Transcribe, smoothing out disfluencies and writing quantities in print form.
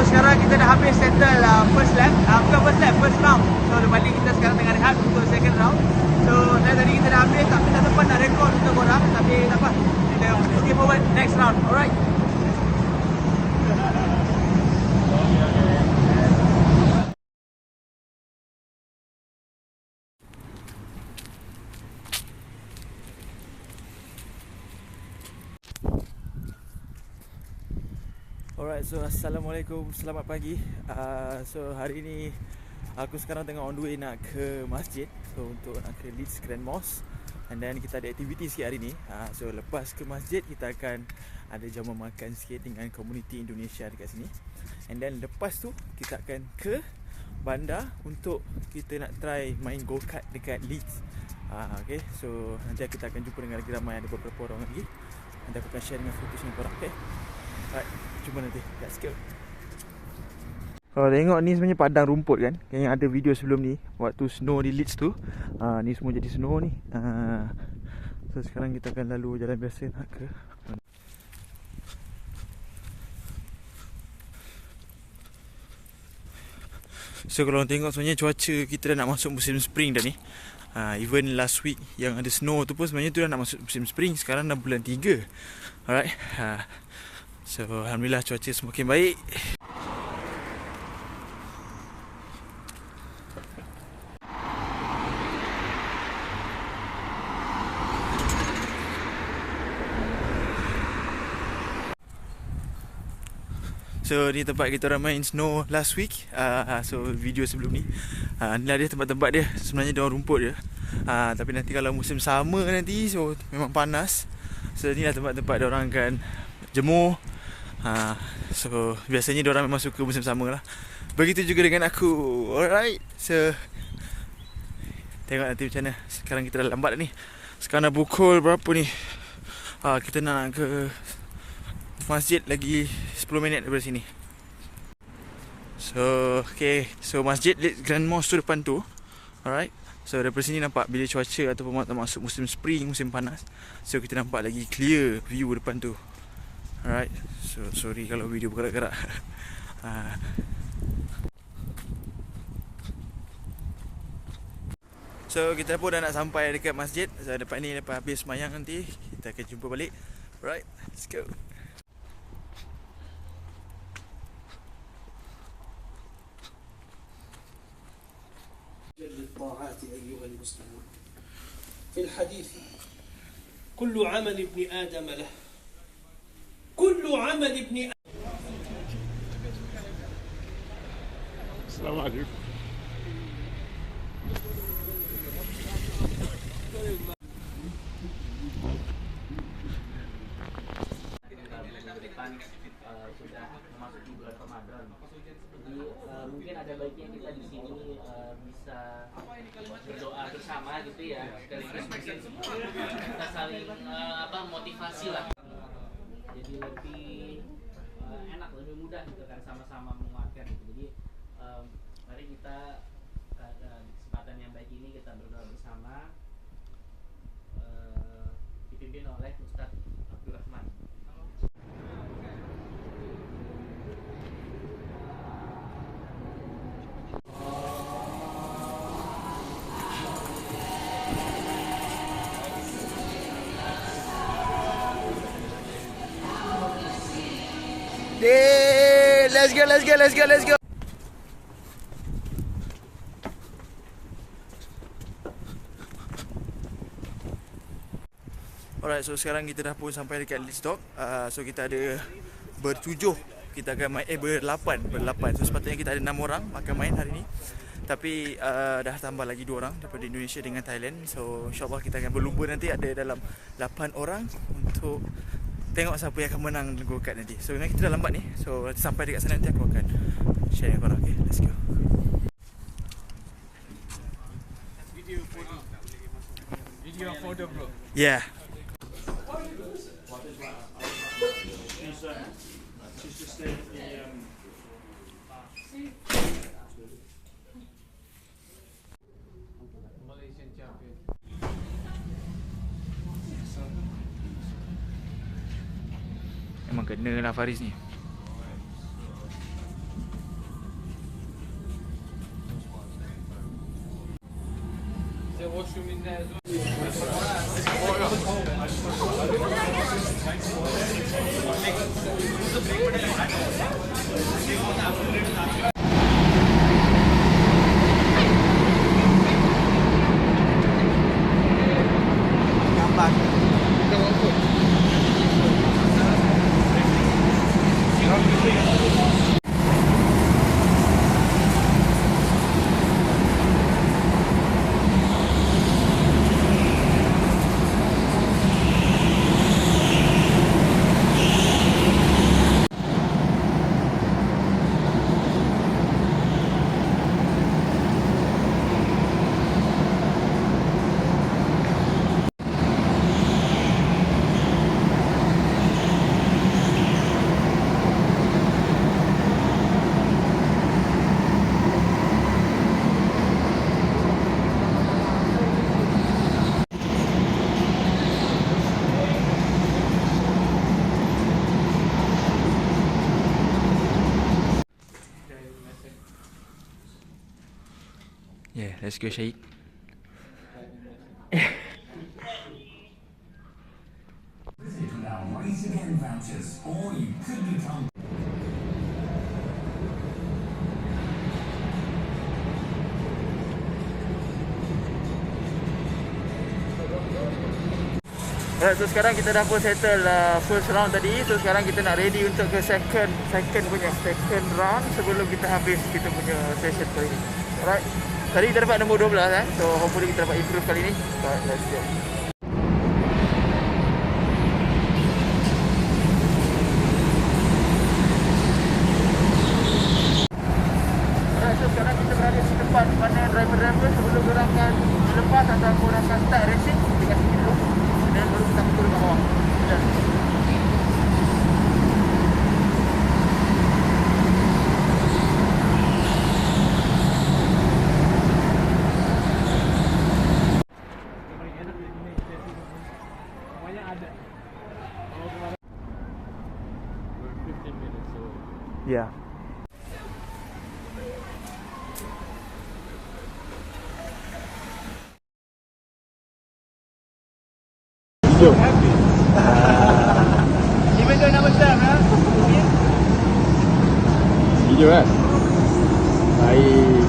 sekarang kita dah habis settle first lap, bukan first lap, first round. So lepas ni kita sekarang tengah rehat untuk second round. So tadi kita dah habis, tapi tak sempat nak rekod untuk korang. Tapi tak apa, kita looking forward next round. Alright. Alright, so Assalamualaikum, selamat pagi. So hari ni aku sekarang tengah on the way nak ke masjid. So untuk nak ke Leeds Grand Mosque. And then kita ada aktiviti sikit hari ni. So lepas ke masjid kita akan ada jamu makan sikit dengan komuniti Indonesia dekat sini. And then lepas tu kita akan ke bandar untuk kita nak try main go-kart dekat Leeds. Okay, so nanti kita akan jumpa dengan lagi ramai, ada beberapa orang lagi. Nanti aku akan share dengan fotos dengan korang. Okay, alright, jumpa nanti. Let's go. Kalau tengok ni sebenarnya padang rumput kan. Yang ada video sebelum ni waktu snow di Leeds tu. Ni semua jadi snow ni. So sekarang kita akan lalu jalan biasa nak ke. So kalau orang tengok sebenarnya cuaca kita dah nak masuk musim spring dah ni. Even last week yang ada snow tu pun sebenarnya tu dah nak masuk musim spring. Sekarang dah bulan 3. Alright. So alhamdulillah cuaca semakin baik. So ni tempat kita orang main snow last week. So video sebelum ni. Ni lah dia tempat-tempat dia. Sebenarnya dia orang rumput je. Tapi nanti kalau musim summer nanti, so memang panas. So ni lah tempat-tempat dia orang akan jemur. So biasanya dia orang memang suka musim summer lah. Begitu juga dengan aku. Alright. So tengok nanti macam mana. Sekarang kita dah lambat dah ni. Sekarang dah pukul berapa ni? Kita nak ke masjid lagi 10 minit daripada sini. So okay, so masjid Grand Mosque tu depan tu. Alright. So daripada sini nampak bila cuaca ataupun masuk musim spring, musim panas, so kita nampak lagi clear view depan tu. Alright. So sorry kalau video bergerak-gerak. So kita pun dah nak sampai dekat masjid. So depan ni, lepas habis semayang nanti kita akan jumpa balik. Alright, let's go. للطاعات أيها المسلمون. في الحديث كل عمل ابن آدم له، كل عمل ابن آدم. السلام عليكم. Sudah memasuki bulan Ramadan, jadi mungkin ada baiknya kita di sini bisa berdoa bersama gitu ya, sekaligus mungkin kita saling motivasi lah, jadi lebih enak, lebih mudah gitu kan, sama-sama menguatkan gitu. Jadi mari kita kesempatan yang baik ini kita berdoa bersama, dipimpin oleh Ustaz Abdul Rahman. Let's go, let's go, let's go, let's go. Alright, so sekarang kita dah pun sampai dekat Leeds Dock. So kita ada bertujuh. Kita akan main, berlapan. So sepatutnya kita ada 6 orang akan main hari ni. Tapi dah tambah lagi 2 orang daripada Indonesia dengan Thailand. So insyaAllah kita akan berlumba nanti, ada dalam 8 orang untuk tengok siapa yang akan menang go-kart nanti. So kita dah lambat ni. So sampai dekat sana nanti aku akan share dengan korang. Okay, let's go. Video photo bro. Yeah. She's just the Malaysian champion. Memang kena lah Faris ni. a washroom in there as well. Yeah, let's go Syahid. Now, race again vouchers, or you could become. Alright, so sekarang kita dah pun settle first round tadi. So sekarang kita nak ready untuk ke second round sebelum kita habis kita punya session kali ni. Alright. Tadi kita dapat nombor 12 So hopefully kita dapat improve kali ni. Alright, let's go. Alright, so sekarang kita berada di tempat mana driver-driver sebelum diorang akan lepas ataupun akan start racing dekat sini dulu. Dan baru kita turun kat bawah. Dan yeah. Even though nama Sam, Video kan? Baik.